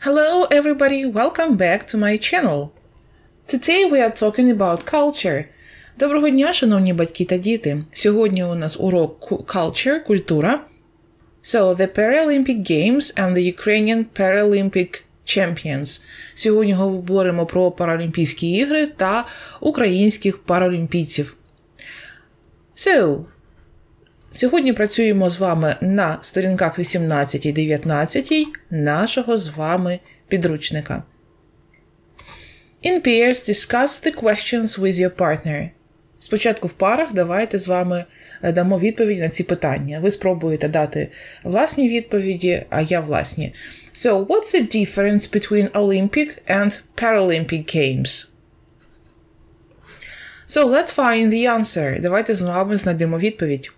Hello everybody, welcome back to my channel. Today we are talking about culture. Доброго дня, шановні батьки та діти. Сьогодні у нас урок culture, культура. So, the Paralympic Games and the Ukrainian Paralympic Champions. Сьогодні говоримо про Паралімпійські ігри та українських паралімпійців. So, сьогодні працюємо з вами на сторінках 18 і 19 нашого з вами підручника. In pairs, discuss the questions with your partner. Спочатку в парах давайте з вами дамо відповідь на ці питання. Ви спробуєте дати власні відповіді, а я власні. So, what's the difference between Olympic and Paralympic Games? So, let's find the answer. Давайте з вами знайдемо відповідь.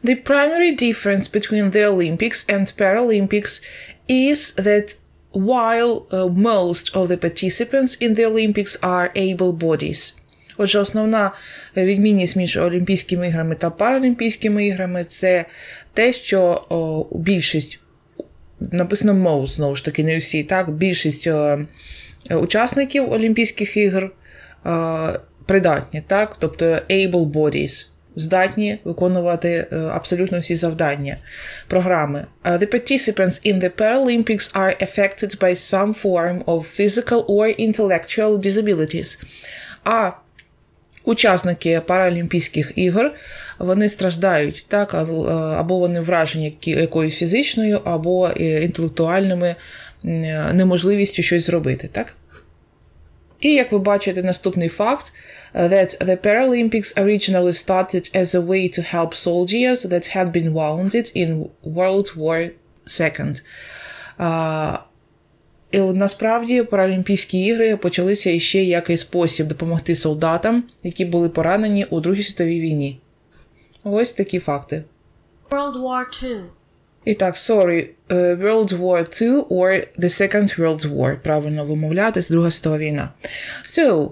The primary difference between the Olympics and Paralympics is that while most of the participants in the Olympics are able bodies. Отже, основна відмінність між Олімпійськими іграми та Паралімпійськими іграми – це те, що більшість, написано most, знову ж таки, не всі, так, більшість учасників Олімпійських ігор придатні, так, тобто able bodies, здатні виконувати абсолютно всі завдання, програми. The participants in the Paralympics are affected by some form of physical or intellectual disabilities. А учасники Паралімпійських ігор, вони страждають, так, або вони вражені якоюсь фізичною, або інтелектуальними неможливістю щось зробити, так? І, як ви бачите, наступний факт, that the Paralympics originally started as a way to help soldiers that had been wounded in World War II. І насправді Паралімпійські ігри почалися іще як і спосіб допомогти солдатам, які були поранені у Другій світовій війні. Ось такі факти. World War II. І так, World War II or the Second World War. Правильно вимовляти, це Друга світова війна. So,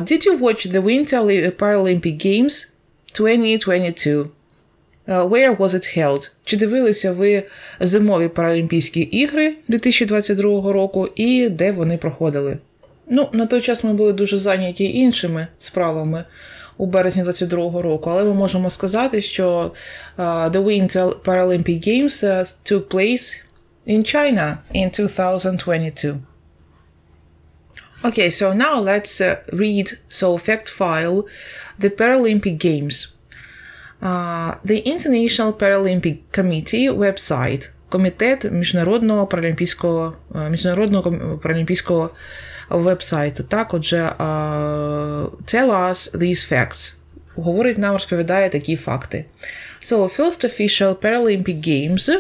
did you watch the Winter Paralympic Games 2022? Where was it held? Чи дивилися ви зимові Паралімпійські ігри 2022 року і де вони проходили? Ну, на той час ми були дуже зайняті іншими справами у березні 2022 року, але ми можемо сказати, що the Winter Paralympic Games took place in China in 2022. Okay, so now let's read, fact file, the Paralympic Games. The International Paralympic Committee website, комітет Міжнародного паралімпійського вебсайту. Так, отже, tell us these facts. Говорить нам, розповідає такі факти. So, first official Paralympic Games,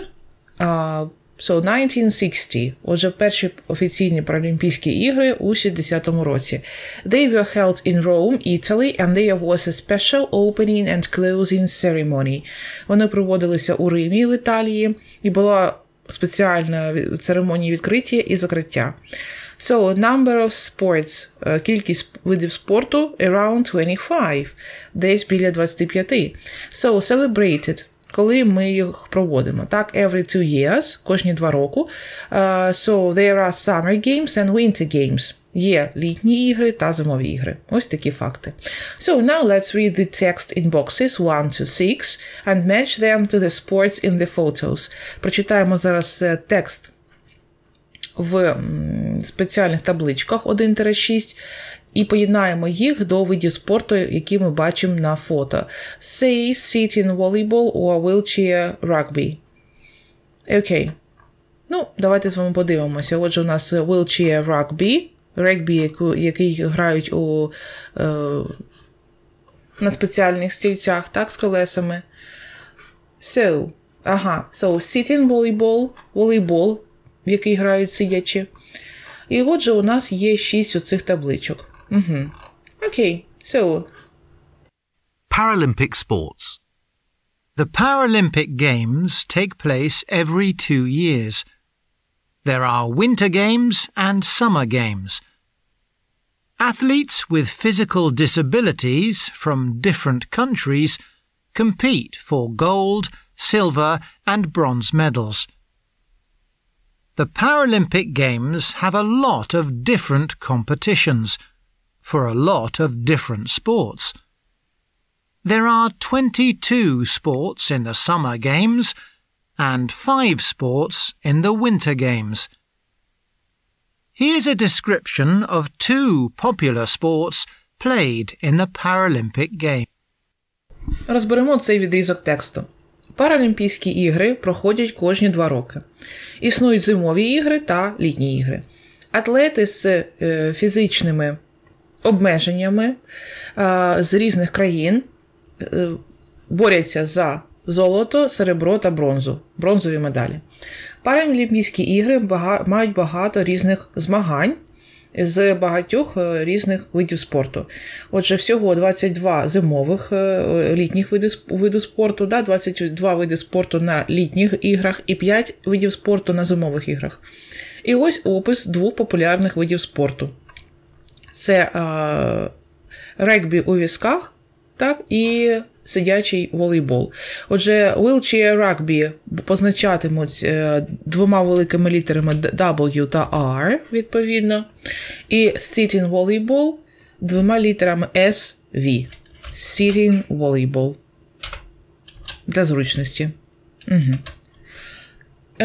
1960. Отже, перші офіційні Паралімпійські ігри у 60-му році. They were held in Rome, Italy, and there was a special opening and closing ceremony. Вони проводилися у Римі, в Італії, і була спеціальна церемонія відкриття і закриття. So, number of sports, кількість видів спорту, around 25, десь біля 25. So, celebrated, коли ми їх проводимо, так, every 2 years, кожні 2 року. So, there are summer games and winter games. Є літні ігри та зимові ігри. Ось такі факти. So, now let's read the text in boxes 1 to 6 and match them to the sports in the photos. Прочитаємо зараз текст в спеціальних табличках 1-6 і поєднаємо їх до видів спорту, які ми бачимо на фото. Say, sitting volleyball or wheelchair rugby. Окей. Ну, давайте з вами подивимося. Отже, у нас wheelchair rugby, регбі, який грають на спеціальних стільцях, так, з колесами. So, sitting volleyball, в який грають сидячи. І отже, у нас є 6 оцих табличок. Окей, so. Paralympic sports. The Paralympic Games take place every 2 years. There are winter games and summer games. Athletes with physical disabilities from different countries compete for gold, silver and bronze medals. The Paralympic Games have a lot of different competitions for a lot of different sports. There are 22 sports in the Summer Games and 5 sports in the Winter Games. Here's a description of 2 popular sports played in the Paralympic Games. Розберемо цей відрізок тексту. Паралімпійські ігри проходять кожні 2 роки. Існують зимові ігри та літні ігри. Атлети з фізичними обмеженнями з різних країн борються за золото, серебро та бронзові медалі. Паралімпійські ігри мають багато різних змагань з багатьох різних видів спорту. Отже, всього 22 зимових літніх види спорту, 22 види спорту на літніх іграх і 5 видів спорту на зимових іграх. І ось опис 2 популярних видів спорту. Це регбі у візках, так, і сидячий волейбол. Отже, wheelchair rugby позначатимуть 2 великими літерами W та R, відповідно. І sitting volleyball 2 літерами SV. Sitting volleyball. Для зручності.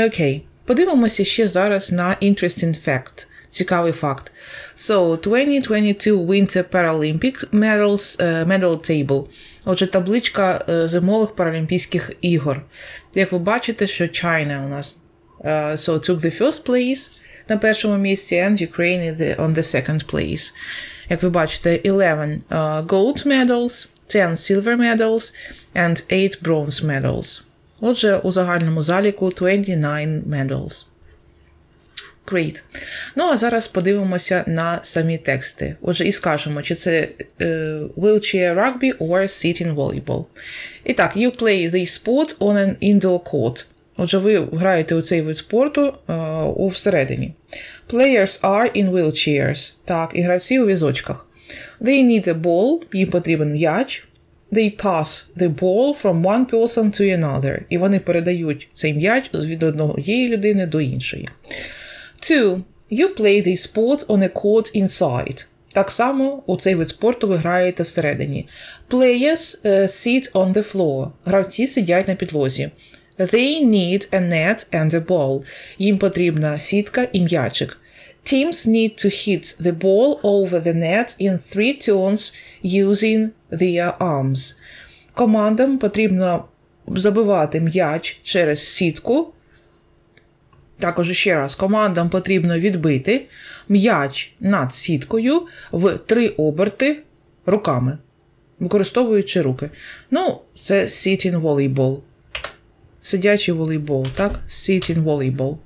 Окей. Подивимося ще зараз на interesting fact. Цікавий факт. So, 2022 Winter Paralympic medal table. Отже, табличка зимових паралімпійських ігор. Як ви бачите, що China у нас so took the first place на першому місці, and Ukraine on the second place. Як ви бачите, 11 gold medals, 10 silver medals, and 8 bronze medals. Отже, у загальному заліку 29 medals. Great. Ну, а зараз подивимося на самі тексти. Отже, і скажемо, чи це wheelchair rugby or sitting volleyball. І так, you play this sport on an indoor court. Отже, ви граєте у цей вид спорту всередині. Players are in wheelchairs. Так, і гравці у візочках. They need a ball. Їм потрібен м'яч. They pass the ball from one person to another. І вони передають цей м'яч від однієї людини до іншої. 2. You play this sport on a court inside. Так само у цей вид спорту ви граєте всередині. Players sit on the floor. Гравці сидять на підлозі. They need a net and a ball. Їм потрібна сітка і м'ячик. Teams need to hit the ball over the net in 3 turns using their arms. Командам потрібно забивати м'яч через сітку. Також ще раз, командам потрібно відбити м'яч над сіткою в 3 оберти руками, використовуючи руки. Ну, це sitting volleyball. Сидячий волейбол, так? Sitting volleyball.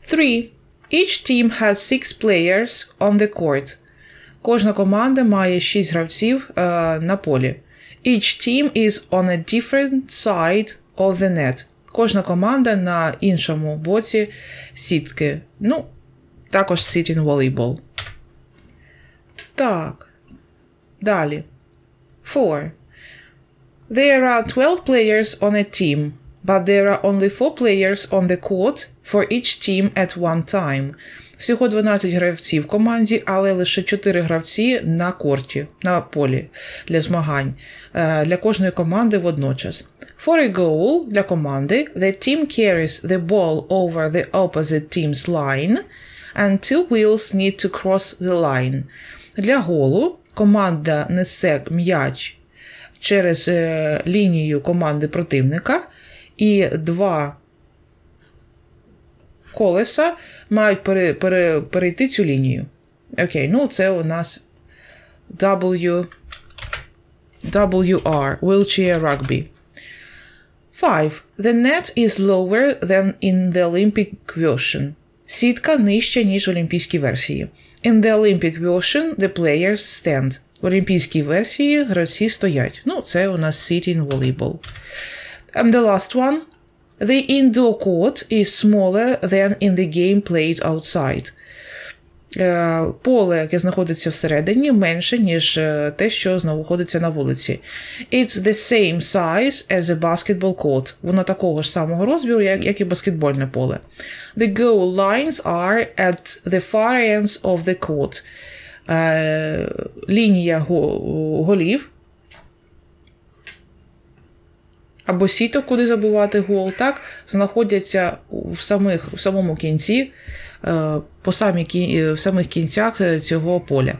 3. Each team has 6 players on the court. Кожна команда має 6 гравців на полі. Each team is on a different side of the net. Кожна команда на іншому боці сітки. Ну, також sitting volleyball. Так. Далі. 4. There are 12 players on a team, but there are only 4 players on the court for each team at one time. Всього 12 гравців в команді, але лише 4 гравці на корті, на полі для змагань. Для кожної команди водночас. For a goal для команди, the team carries the ball over the opposite team's line, and 2 wheels need to cross the line. Для голу команда несе м'яч через лінію команди противника, і 2 колеса мають перейти цю лінію. Окей, ну це у нас WR, wheelchair rugby. 5. The net is lower than in the Olympic version. Сітка нижча, ніж в олімпійській версії. In the Olympic version, the players stand. В олімпійській версії гравці стоять. Ну, це у нас sitting volleyball. And the last one. The indoor court is smaller than in the game played outside. поле, яке знаходиться всередині, менше, ніж те, що знаходиться на вулиці. It's the same size as a basketball court. Воно такого ж самого розміру, як і баскетбольне поле. The goal lines are at the far ends of the court. Лінія голів або сіток, куди забивати гол, так, знаходяться в самому кінці, в самих кінцях цього поля.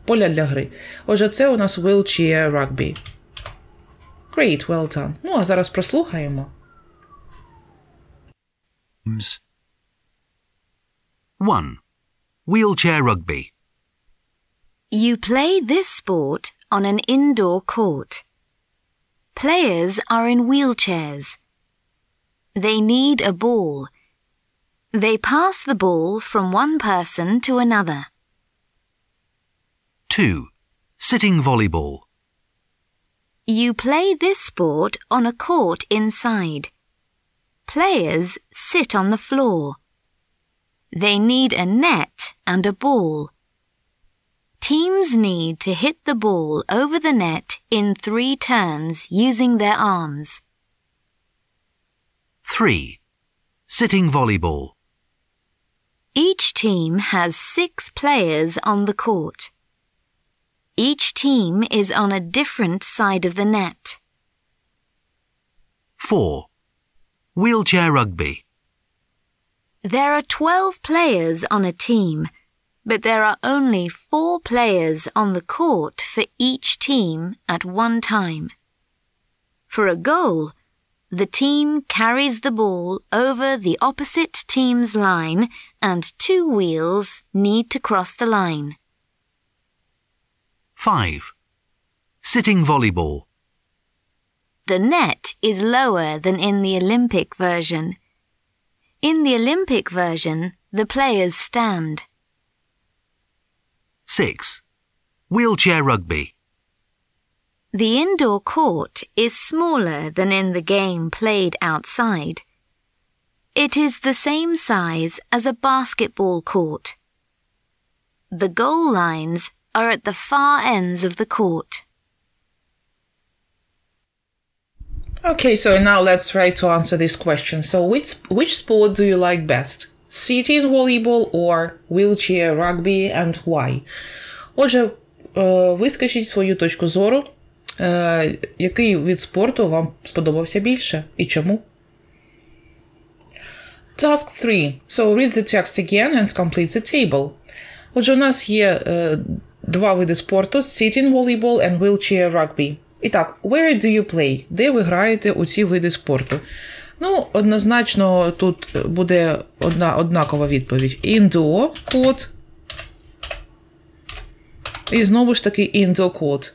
Поля для гри. Отже, це у нас wheelchair rugby. Great, well done. Ну, а зараз прослухаємо. 1. Wheelchair rugby. You play this sport on an indoor court. Players are in wheelchairs. They need a ball. They pass the ball from one person to another. 2. Sitting volleyball. You play this sport on a court inside. Players sit on the floor. They need a net and a ball. Teams need to hit the ball over the net in 3 turns using their arms. 3. Sitting volleyball. Each team has 6 players on the court. Each team is on a different side of the net. 4. Wheelchair rugby. There are 12 players on a team, but there are only 4 players on the court for each team at one time. For a goal, the team carries the ball over the opposite team's line and 2 wheels need to cross the line. 5. Sitting volleyball. The net is lower than in the Olympic version. In the Olympic version, the players stand. 6. Wheelchair rugby. The indoor court is smaller than in the game played outside. It is the same size as a basketball court. The goal lines are at the far ends of the court. Okay, so now let's try to answer this question. So which sport do you like best? Sitting volleyball or wheelchair rugby, and why? Отже, ви скажіть свою точку зору, який вид спорту вам сподобався більше і чому? Task 3. So read the text again and complete the table. Отже, у нас є 2 види спорту: sitting volleyball and wheelchair rugby. І так, where do you play? Де ви граєте у ці види спорту? Ну, однозначно тут буде однакова відповідь. Indoor court. І знову ж таки indoor court.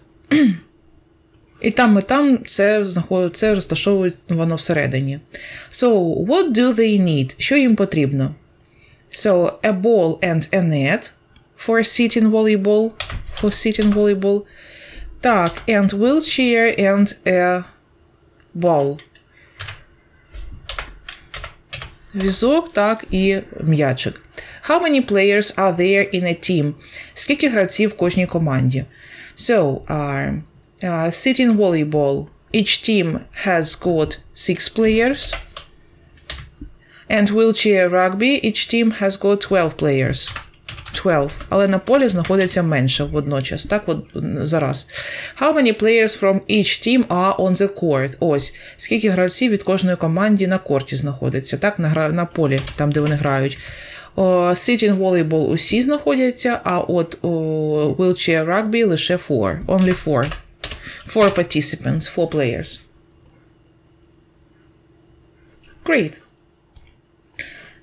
І там це розташовано всередині. So, what do they need? Що їм потрібно? So, a ball and a net for sitting volleyball. Так, and wheelchair and a ball. Візок, так, і м'ячик. How many players are there in a team? Скільки гравців в кожній команді? So, sitting volleyball, each team has got 6 players. And wheelchair rugby, each team has got 12 players. 12. Але на полі знаходиться менше водночас. Так, от зараз. How many players from each team are on the court? Ось. Скільки гравців від кожної команди на корті знаходиться. Так, на полі, там, де вони грають. Sitting volleyball усі знаходяться, а от wheelchair rugby лише 4. Only 4. 4 participants, 4 players. Great.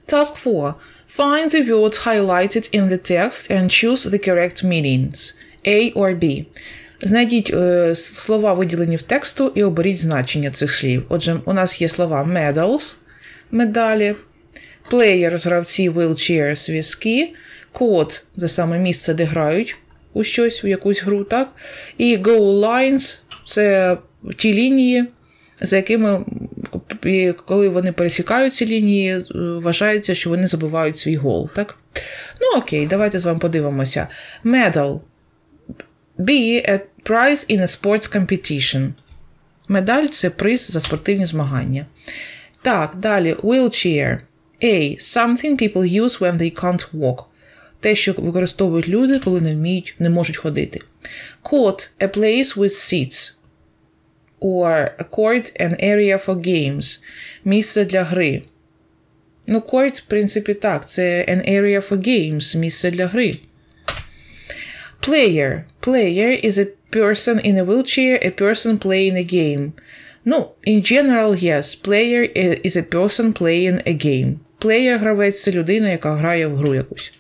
Task 4. Find the words highlighted in the text and choose the correct meanings. A or B. Знайдіть слова, виділені в тексту, і оберіть значення цих слів. Отже, у нас є слова medals – медалі, players – гравці, wheelchairs – візки, court – це саме місце, де грають у щось, у якусь гру, так? І goal lines – це ті лінії, за якими І коли вони пересікають ці лінії, вважається, що вони забивають свій гол, так? Ну, окей, давайте з вами подивимося. Medal. B. A prize in a sports competition. Медаль – це приз за спортивні змагання. Так, далі. Wheelchair. A. Something people use when they can't walk. Те, що використовують люди, коли не можуть ходити. Court. A place with seats. Or a court, an area for games. Місце для гри. Ну, court, в принципі, так. Це an area for games. Місце для гри. Player. Player is a person in a wheelchair, a person playing a game. Ну, in general, yes. Player is a person playing a game. Player – гравець – це людина, яка грає в гру якусь.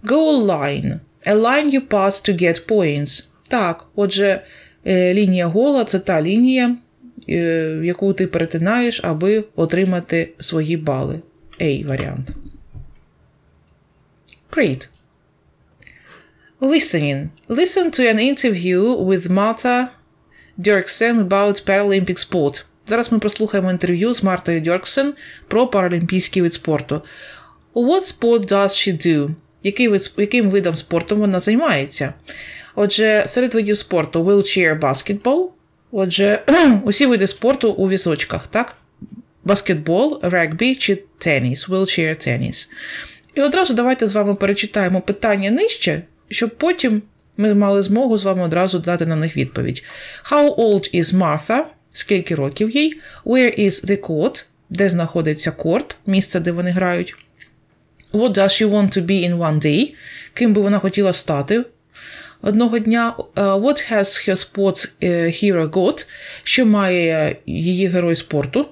Goal line. A line you pass to get points. Так, отже, лінія гола – це та лінія, яку ти перетинаєш, аби отримати свої бали. A варіант. Great. Listening. Listen to an interview with Martha Dirksen about Paralympic sport. Зараз ми прослухаємо інтерв'ю з Мартою Дьорксен про паралімпійський вид спорту. What sport does she do? Яким видом спорту вона займається? Отже, серед видів спорту wheelchair basketball. Отже, усі види спорту у візочках, так? Баскетбол, регбі чи теніс, wheelchair теніс. І одразу давайте з вами перечитаємо питання нижче, щоб потім ми мали змогу з вами одразу дати на них відповідь. How old is Martha? Скільки років їй? Where is the court? Де знаходиться корт? Місце, де вони грають. What does she want to be in one day? Ким би вона хотіла стати одного дня? What has her sports hero got? Що має її герой спорту?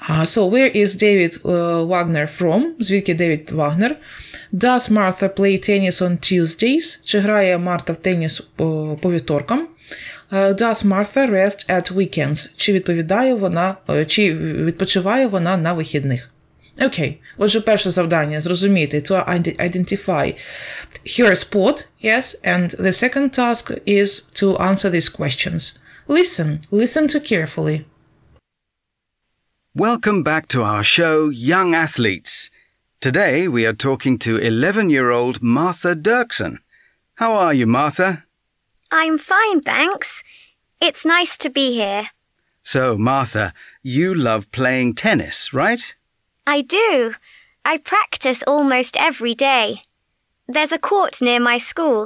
So where is David Wagner from? Звідки Девід Вагнер? Does Martha play tennis on Tuesdays? Чи грає Марта в теніс по вівторкам? Does Martha rest at weekends? Чи відпочиває вона на вихідних? Окей. Отже, перше завдання зрозуміти, to identify her sport, yes, and the second task is to answer these questions. Listen to carefully. Welcome back to our show, Young Athletes. Today we are talking to 11-year-old Martha Dirksen. How are you, Martha? I'm fine, thanks. It's nice to be here. So, Martha, you love playing tennis, right? I do. I practice almost every day. There's a court near my school.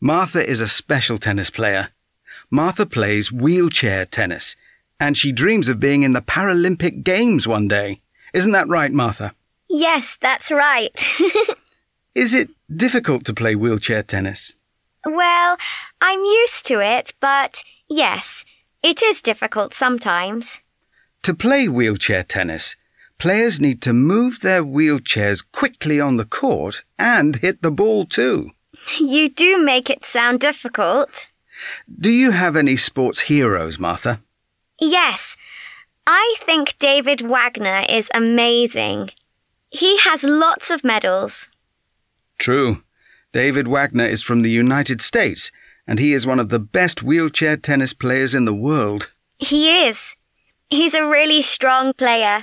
Martha is a special tennis player. Martha plays wheelchair tennis, and she dreams of being in the Paralympic Games one day. Isn't that right, Martha? Yes, that's right. Is it difficult to play wheelchair tennis? Well, I'm used to it, but yes, it is difficult sometimes. To play wheelchair tennis, players need to move their wheelchairs quickly on the court and hit the ball too. You do make it sound difficult. Do you have any sports heroes, Martha? Yes, I think David Wagner is amazing. He has lots of medals. True. David Wagner is from the United States, and he is one of the best wheelchair tennis players in the world. He is. He's a really strong player.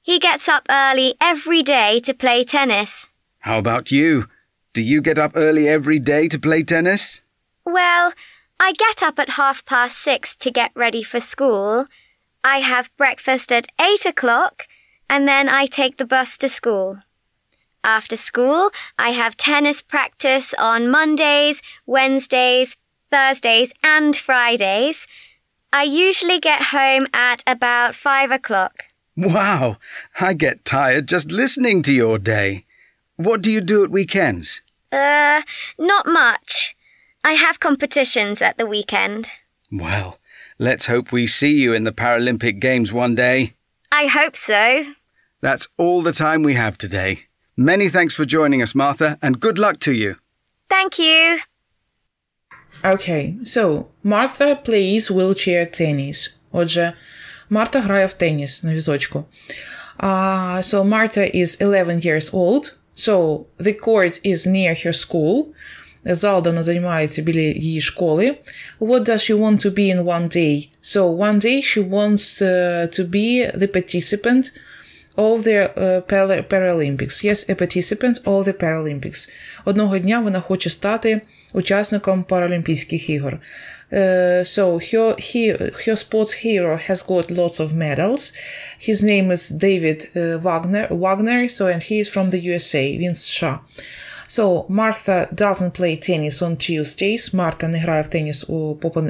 He gets up early every day to play tennis. How about you? Do you get up early every day to play tennis? Well, I get up at 6:30 to get ready for school. I have breakfast at 8 o'clock, and then I take the bus to school. After school, I have tennis practice on Mondays, Wednesdays, Thursdays, and Fridays. I usually get home at about 5 o'clock. Wow! I get tired just listening to your day. What do you do at weekends? Not much. I have competitions at the weekend. Well, let's hope we see you in the Paralympic Games one day. I hope so. That's all the time we have today. Many thanks for joining us, Martha, and good luck to you. Thank you. Okay, so Martha plays wheelchair tennis. Отже, Марта грає в теніс на візочку. So Martha is 11 years old. So the court is near her school. зал, де вона займається біля її школи. What does she want to be in one day? So, one day she wants to be the participant of the Paralympics. Yes, a participant of the Paralympics. Одного дня вона хоче стати учасником Паралімпійських ігор. So, her sports hero has got lots of medals. His name is David Wagner, so, and he is from the USA, він з США. So, Martha doesn't play tennis on Tuesdays. Марта не грає в теніс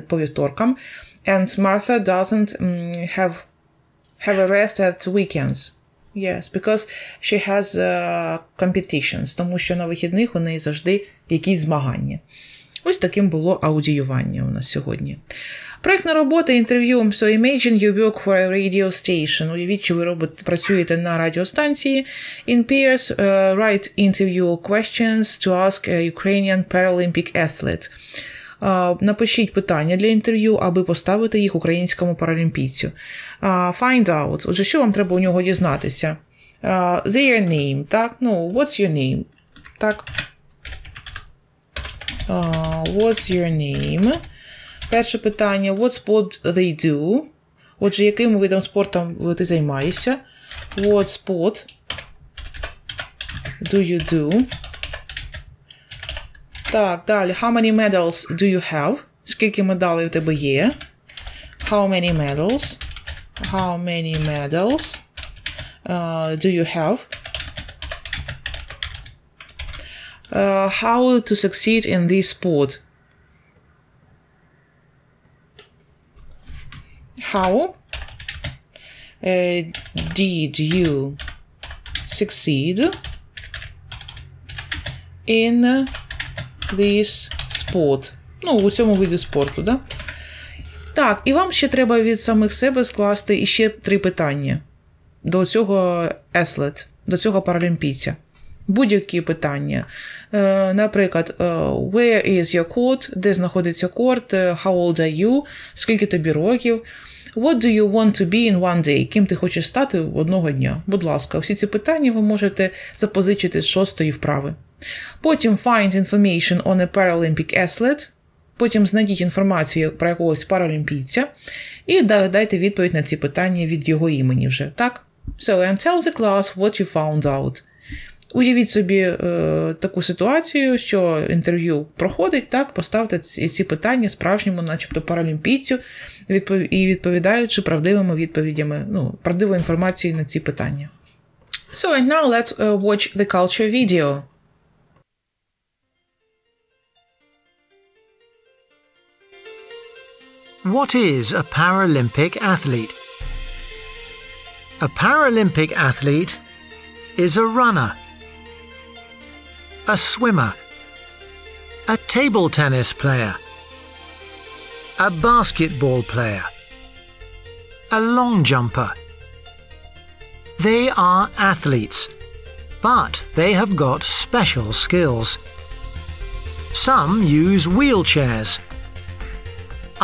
по вівторкам. And Martha doesn't have a rest at weekends. Yes, because she has competitions, тому що на вихідних у неї завжди якісь змагання. Ось таким було аудіювання у нас сьогодні. Проєктна робота, інтерв'ю. So, imagine you work for a radio station. Уявіть, що ви працюєте на радіостанції. In pairs, write interview questions to ask a Ukrainian Paralympic athlete. Напишіть питання для інтерв'ю, аби поставити їх українському паралімпійцю. Find out. Отже, що вам треба у нього дізнатися? Their name, так? Ну, what's your name? Так. What's your name? Перше питання. What sport they do? Отже, яким видом спорту ти займаєшся? What sport do you do? Так, далі. How many medals do you have? Скільки медалей у тебе є? How many medals? How many medals do you have? How to succeed in this sport? How did you succeed in this sport? Ну, у цьому виді спорту, да? Так, і вам ще треба від самих себе скласти іще 3 питання до цього athlete, до цього паралімпійця. Будь-які питання. Наприклад, where is your court? Де знаходиться корт? How old are you? Скільки тобі років? What do you want to be in one day? Ким ти хочеш стати одного дня? Будь ласка, всі ці питання ви можете запозичити з 6-ї вправи. Потім find information on a Paralympic athlete. Потім знайдіть інформацію про якогось паралімпійця. І дайте відповідь на ці питання від його імені вже, так? So, and tell the class what you found out. Уявіть собі таку ситуацію, що інтерв'ю проходить, так, поставте ці питання справжньому, начебто, паралімпійцю, і відповідаючи правдивими відповідями, ну, правдивою інформацією на ці питання. So, and now let's watch the culture video. What is a Paralympic athlete? A Paralympic athlete is a runner, a swimmer, a table tennis player, a basketball player, a long jumper. They are athletes, but they have got special skills. Some use wheelchairs.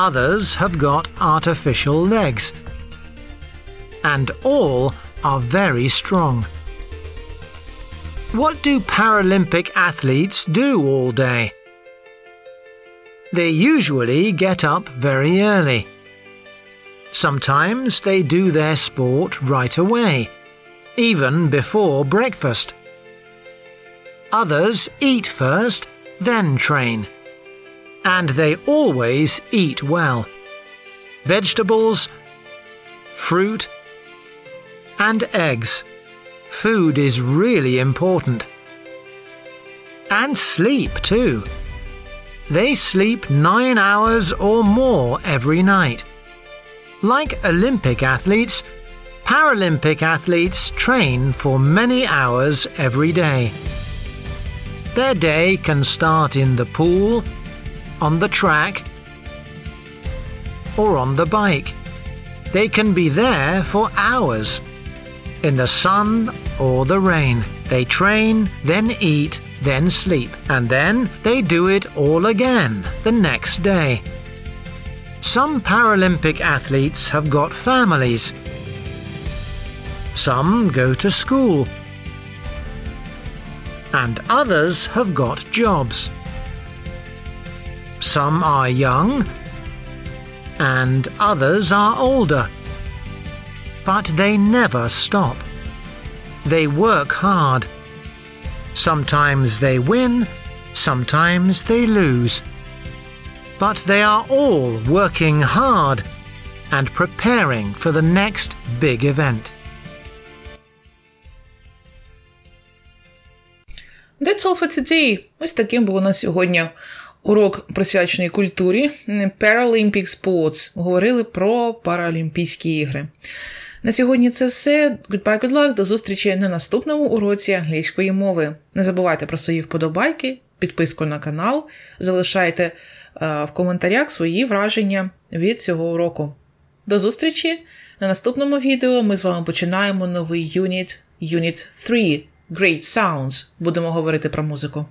Others have got artificial legs. And all are very strong. What do Paralympic athletes do all day? They usually get up very early. Sometimes they do their sport right away, even before breakfast. Others eat first, then train. And they always eat well. Vegetables, fruit, and eggs. Food is really important. And sleep too. They sleep 9 hours or more every night. Like Olympic athletes, Paralympic athletes train for many hours every day. Their day can start in the pool, on the track, or on the bike. They can be there for hours. In the sun or the rain. They train, then eat, then sleep, and then they do it all again the next day. Some Paralympic athletes have got families. Some go to school. And others have got jobs. Some are young and others are older. But they never stop. They work hard. Sometimes they win, sometimes they lose. But they are all working hard and preparing for the next big event. That's all for today. Ось таким був у нас сьогодні урок, присвячений культурі. Paralympic Sports. Говорили про Паралімпійські ігри. На сьогодні це все. Goodbye, good luck. До зустрічі на наступному уроці англійської мови. Не забувайте про свої вподобайки, підписку на канал. Залишайте в коментарях свої враження від цього уроку. До зустрічі! На наступному відео ми з вами починаємо новий Unit 3. Great Sounds. Будемо говорити про музику.